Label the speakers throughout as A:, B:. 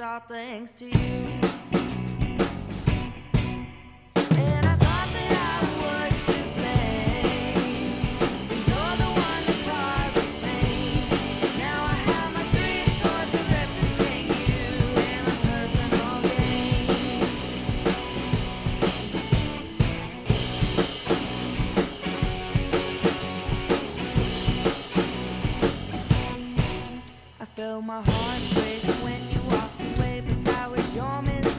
A: all thanks to you. And I thought that I was to blame, but you're the one that caused the pain. Now I have my three swords that represent you and my personal gain. I felt my heart break when you walked away, but that was your mistake.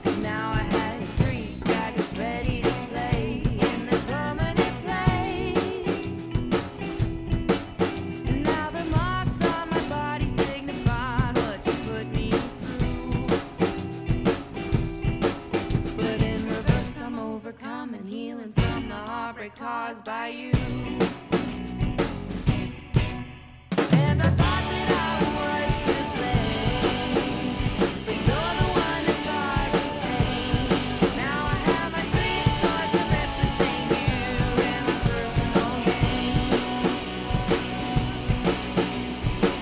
A: 'Cause now I had three daggers ready to play in their permanent place. And now the marks on my body signify what you put me through. But in reverse I'm overcome and healing from the heartbreak caused by you. And I thought that I was to blame, but you're the one that caused the pain. Now I have my three swords that represent you and my personal gain.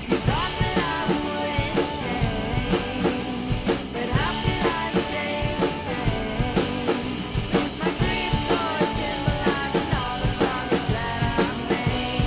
A: You thought that I wouldn't change, but how could I stay the same? With my three swords symbolizing all the progress that I've made.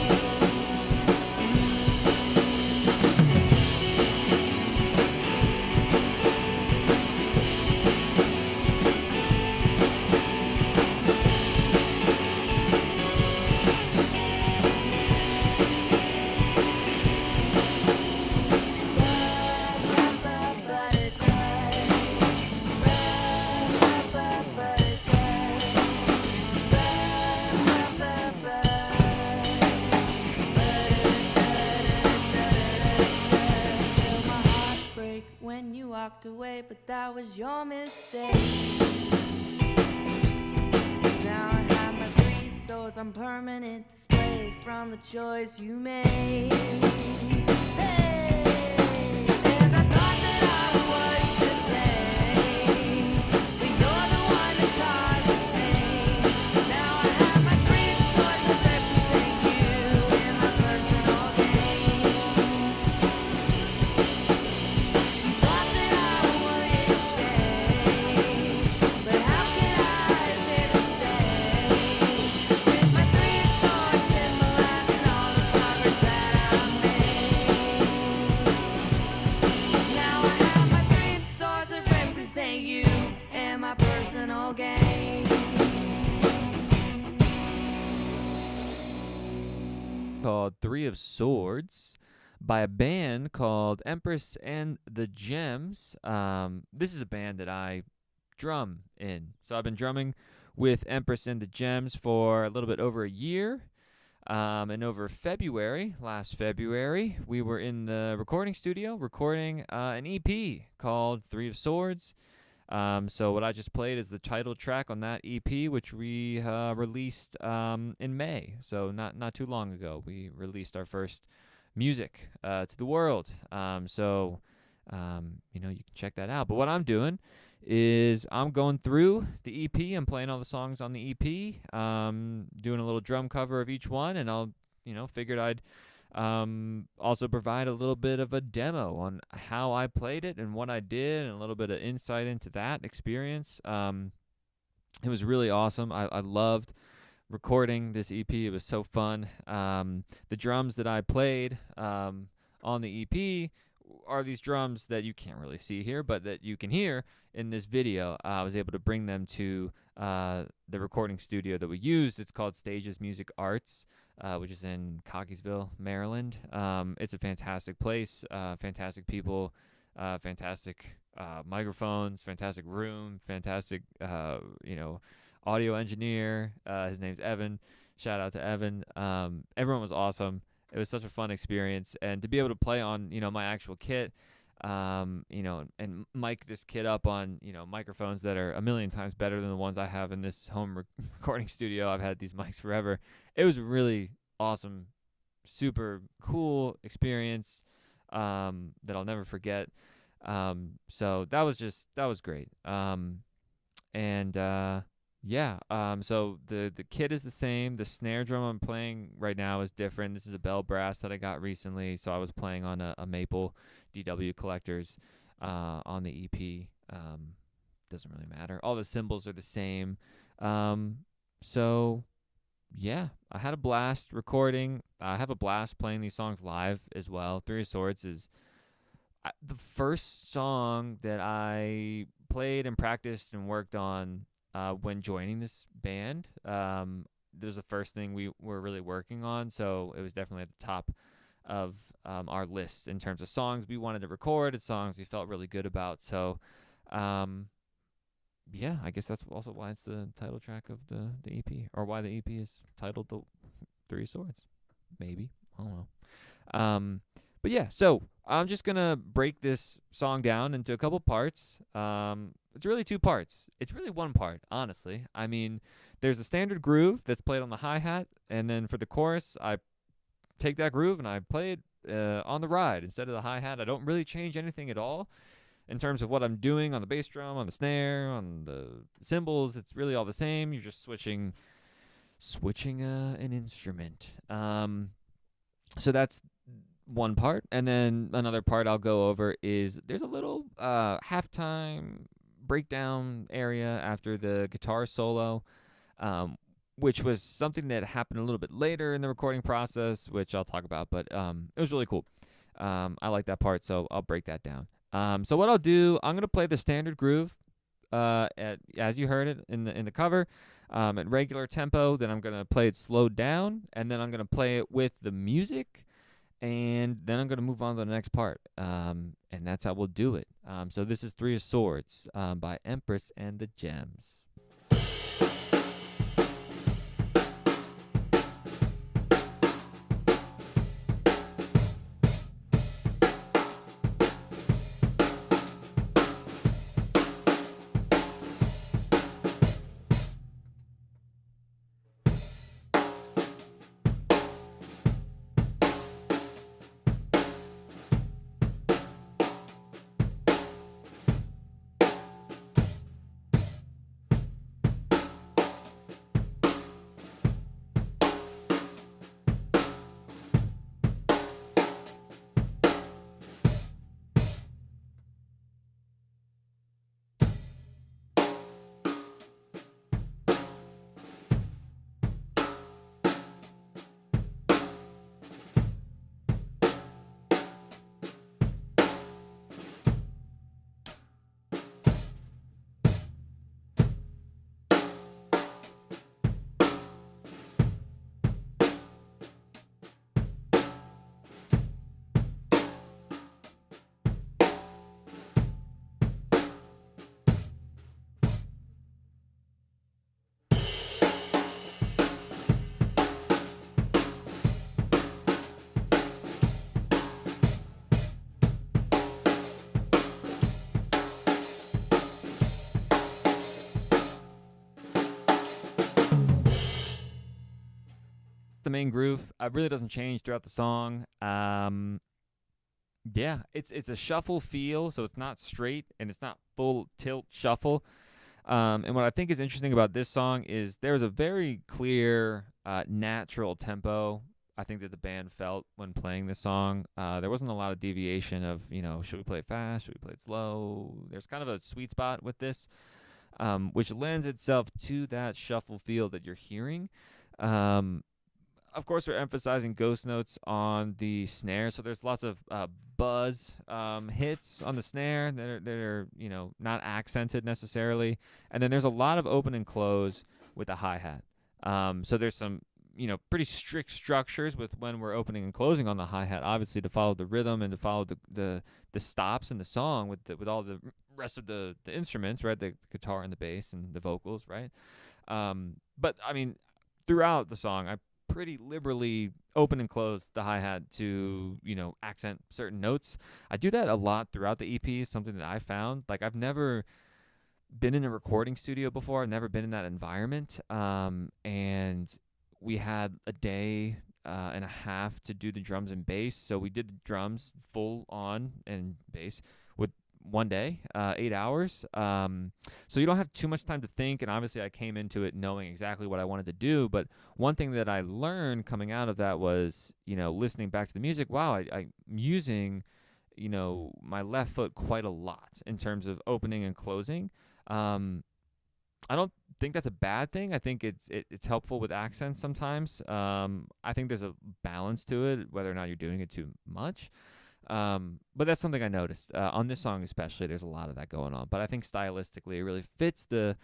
A: When you walked away, but that was your mistake. Now I have my three swords on permanent display from the choice you made. Hey, and I thought that I was to blame, but you're the one that caused the pain. Now I have my three swords that represent you and my personal gain. Thought that I wouldn't change, but how could I stay the same? With my three swords symbolizing all the progress that I've made. Now I have my three swords that represent you and my personal gain.
B: Called Three of Swords by a band called Empris and the Gems. This is a band that I drum in. So I've been drumming with Empress and the Gems for a little bit over a year. And over last February, we were in the recording studio recording an EP called Three of Swords. So what I just played is the title track on that EP, which we released in May. So not too long ago, we released our first music to the world. So you can check that out. But what I'm doing is I'm going through the EP. I'm playing all the songs on the EP, doing a little drum cover of each one, and I'll figured I'd also provide a little bit of a demo on how I played it and what I did, and a little bit of insight into that experience. It was really awesome. I loved recording this EP. It was so fun. The drums that I played on the EP are these drums that you can't really see here, but that you can hear in this video. I was able to bring them to the recording studio that we used. It's called Stages Music Arts, which is in Cockeysville, Maryland. It's a fantastic place, fantastic people, fantastic microphones, fantastic room, fantastic, audio engineer. His name's Evan. Shout out to Evan. Everyone was awesome. It was such a fun experience, and to be able to play on, my actual kit, and mic this kit up on, microphones that are a million times better than the ones I have in this home recording studio. I've had these mics forever. It was a really awesome, super cool experience, that I'll never forget. So that was great. And Yeah. So the kit is the same. The snare drum I'm playing right now is different. This is a bell brass that I got recently. So I was playing on a Maple DW Collectors on the EP. Doesn't really matter. All the cymbals are the same. Um, so yeah, I had a blast recording. I have a blast playing these songs live as well. Three of Swords is the first song that I played and practiced and worked on when joining this band. This was the first thing we were really working on, so it was definitely at the top of our list in terms of songs we wanted to record and songs we felt really good about. So, yeah, I guess that's also why it's the title track of the EP, or why the EP is titled The Three Swords. Maybe, I don't know. But yeah, so I'm just gonna break this song down into a couple parts. It's really two parts. It's really one part, honestly. I mean, there's a standard groove that's played on the hi-hat, and then for the chorus, I take that groove and I play it on the ride instead of the hi-hat. I don't really change anything at all in terms of what I'm doing on the bass drum, on the snare, on the cymbals. It's really all the same. You're just switching an instrument. So that's one part, and then another part I'll go over is there's a little halftime breakdown area after the guitar solo, which was something that happened a little bit later in the recording process, which I'll talk about, but it was really cool. I like that part, so I'll break that down. So what I'll do, I'm gonna play the standard groove as you heard it in the cover, at regular tempo. Then I'm gonna play it slowed down, and then I'm gonna play it with the music, and then I'm gonna move on to the next part. And that's how we'll do it. So this is Three of Swords by Empris and the Gems. The main groove really doesn't change throughout the song. Yeah, it's a shuffle feel, so it's not straight and it's not full tilt shuffle. And what I think is interesting about this song is there's a very clear, natural tempo. I think that the band felt when playing this song. There wasn't a lot of deviation of, should we play it fast? Should we play it slow? There's kind of a sweet spot with this, which lends itself to that shuffle feel that you're hearing. Of course, we're emphasizing ghost notes on the snare, so there's lots of buzz hits on the snare that are not accented necessarily, and then there's a lot of open and close with the hi-hat. So there's some pretty strict structures with when we're opening and closing on the hi-hat, obviously to follow the rhythm and to follow the stops in the song with all the rest of the instruments, right? The guitar and the bass and the vocals, right? But I mean, throughout the song, I pretty liberally open and close the hi-hat to, accent certain notes. I do that a lot throughout the EP, something that I found. Like, I've never been in a recording studio before. I've never been in that environment. And we had a day and a half to do the drums and bass. So we did the drums full on and bass with one day, 8 hours. So you don't have too much time to think. And obviously, I came into it knowing exactly what I wanted to do. But one thing that I learned coming out of that was, listening back to the music. Wow, I'm using, my left foot quite a lot in terms of opening and closing. I don't think that's a bad thing. I think it's helpful with accents sometimes. I think there's a balance to it, whether or not you're doing it too much. But that's something I noticed on this song, especially. There's a lot of that going on, but I think stylistically, it really fits the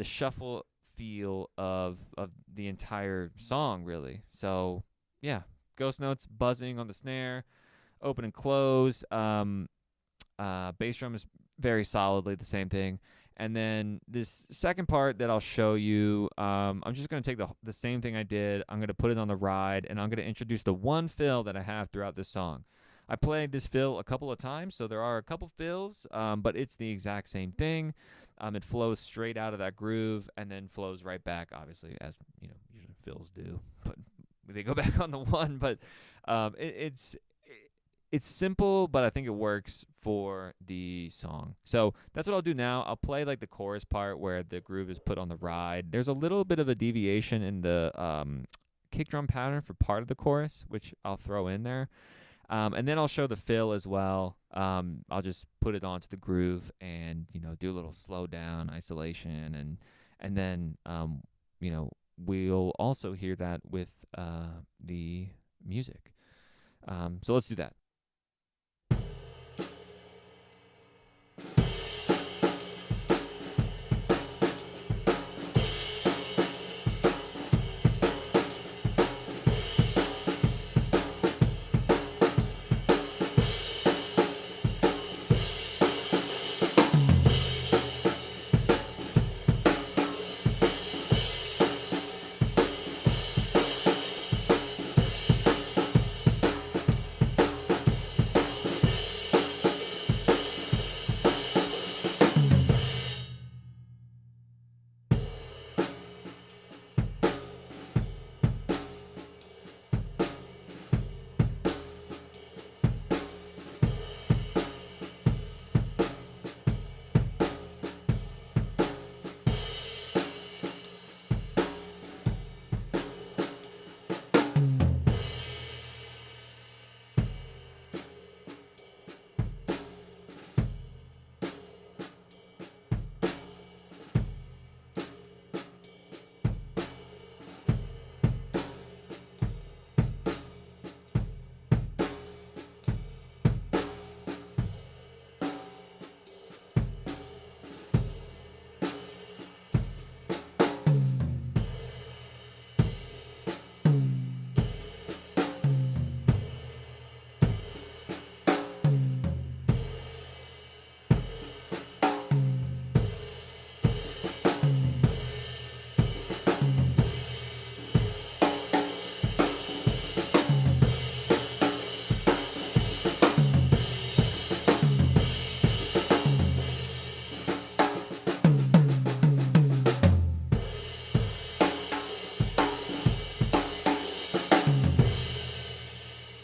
B: shuffle feel of the entire song, really. So yeah, ghost notes buzzing on the snare, open and close. Bass drum is very solidly the same thing. And then this second part that I'll show you, I'm just going to take the same thing I did. I'm going to put it on the ride, and I'm going to introduce the one fill that I have throughout this song. I played this fill a couple of times, so there are a couple fills, but it's the exact same thing. It flows straight out of that groove and then flows right back, obviously, as usually fills do. But they go back on the one, but it's simple, but I think it works for the song. So that's what I'll do now. I'll play like the chorus part where the groove is put on the ride. There's a little bit of a deviation in the kick drum pattern for part of the chorus, which I'll throw in there. And then I'll show the fill as well. I'll just put it onto the groove and, do a little slow down isolation. And then, we'll also hear that with the music. So let's do that.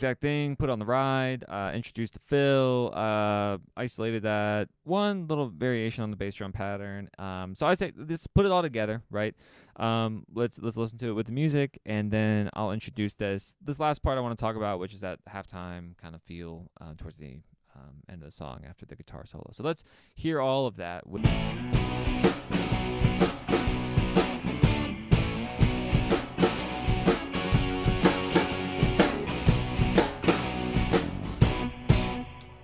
B: Exact thing, put on the ride, introduced the fill, isolated that, one little variation on the bass drum pattern. So I say let's put it all together, right? Let's listen to it with the music, and then I'll introduce this last part I want to talk about, which is that halftime kind of feel towards the end of the song after the guitar solo. So let's hear all of that.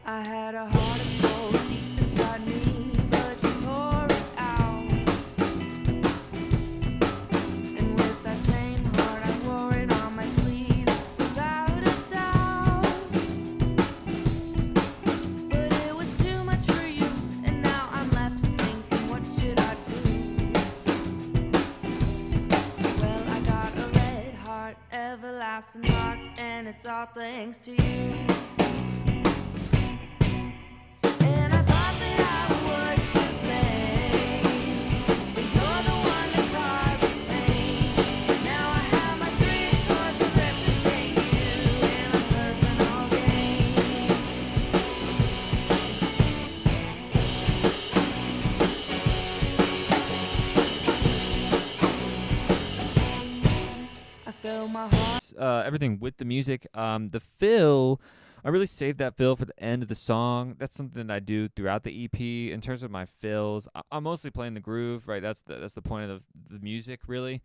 A: I had a heart of gold deep inside me, but you tore it out. And with that same heart, I wore it on my sleeve without a doubt. But it was too much for you, and now I'm left thinking, what should I do? Well, I got a red heart, everlasting dark, and it's all thanks to you.
B: everything with the music. The fill, I really saved that fill for the end of the song. That's something that I do throughout the EP. In terms of my fills, I'm mostly playing the groove, right? That's the point of the music, really.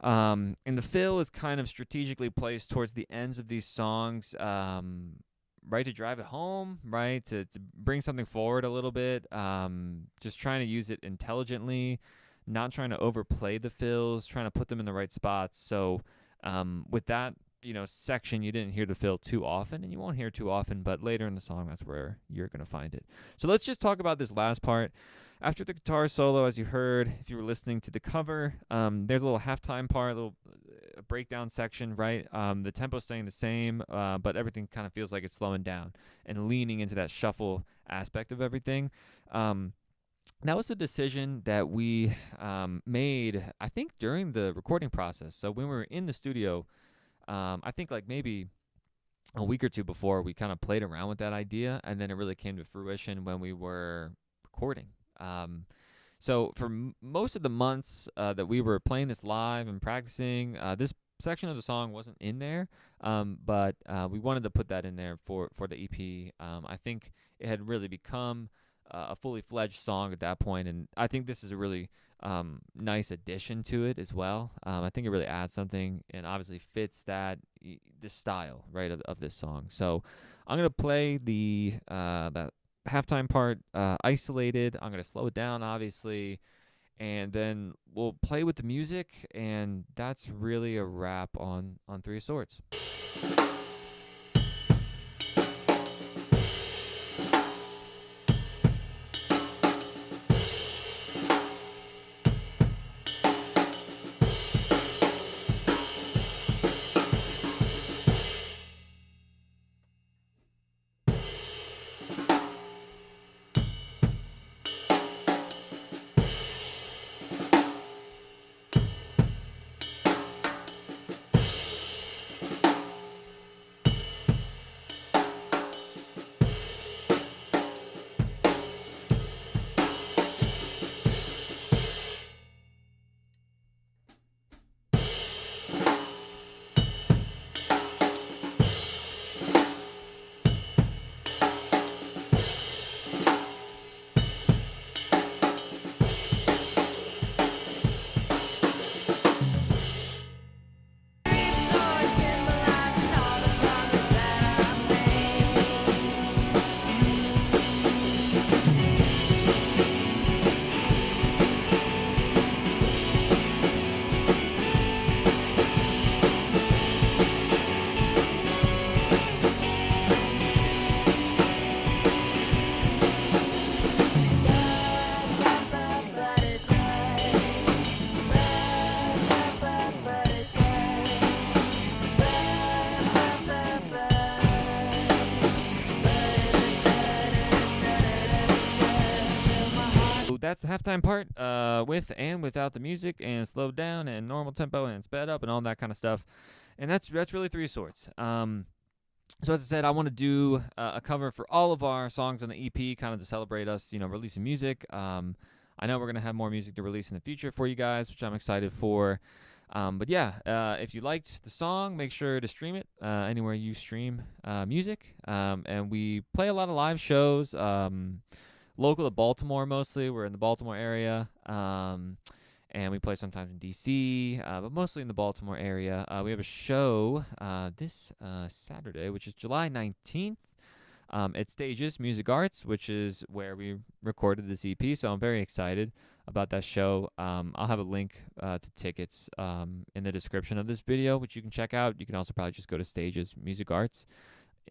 B: And the fill is kind of strategically placed towards the ends of these songs, right, to drive it home, right, to bring something forward a little bit, just trying to use it intelligently, not trying to overplay the fills, trying to put them in the right spots. So with that, section, you didn't hear the fill too often, and you won't hear it too often, but later in the song, that's where you're going to find it. So let's just talk about this last part. After the guitar solo, as you heard, if you were listening to the cover, there's a little halftime part, a little breakdown section, right? The tempo's staying the same, but everything kind of feels like it's slowing down and leaning into that shuffle aspect of everything. That was a decision that we made, I think, during the recording process. So when we were in the studio, I think like maybe a week or two before, we kind of played around with that idea, and then it really came to fruition when we were recording. So for most of the months that we were playing this live and practicing, this section of the song wasn't in there, but we wanted to put that in there for the EP. I think it had really become a fully fledged song at that point, and I think this is a really nice addition to it as well. I think it really adds something and obviously fits the style, right, of this song. So I'm gonna play that halftime part isolated. I'm gonna slow it down, obviously, and then we'll play with the music, and that's really a wrap on Three of Swords. That's the halftime part, with and without the music, and slowed down, and normal tempo, and sped up, and all that kind of stuff. And that's really Three Swords. So as I said, I want to do a cover for all of our songs on the EP, kind of to celebrate us, releasing music. I know we're gonna have more music to release in the future for you guys, which I'm excited for. But yeah, if you liked the song, make sure to stream it anywhere you stream music. And we play a lot of live shows. Local to Baltimore mostly. We're in the Baltimore area. And we play sometimes in D.C., but mostly in the Baltimore area. We have a show this Saturday, which is July 19th. At Stages Music Arts, which is where we recorded this EP. So I'm very excited about that show. I'll have a link to tickets in the description of this video, which you can check out. You can also probably just go to Stages Music Arts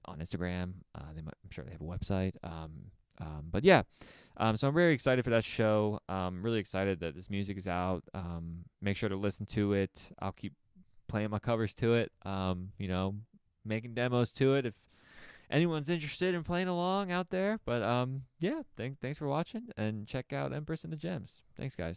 B: on Instagram. I'm sure they have a website. But yeah, so I'm very excited for that show. Really excited that this music is out. Make sure to listen to it. I'll keep playing my covers to it. Making demos to it if anyone's interested in playing along out there. But yeah, thanks for watching, and check out Empris and the Gems. Thanks, guys.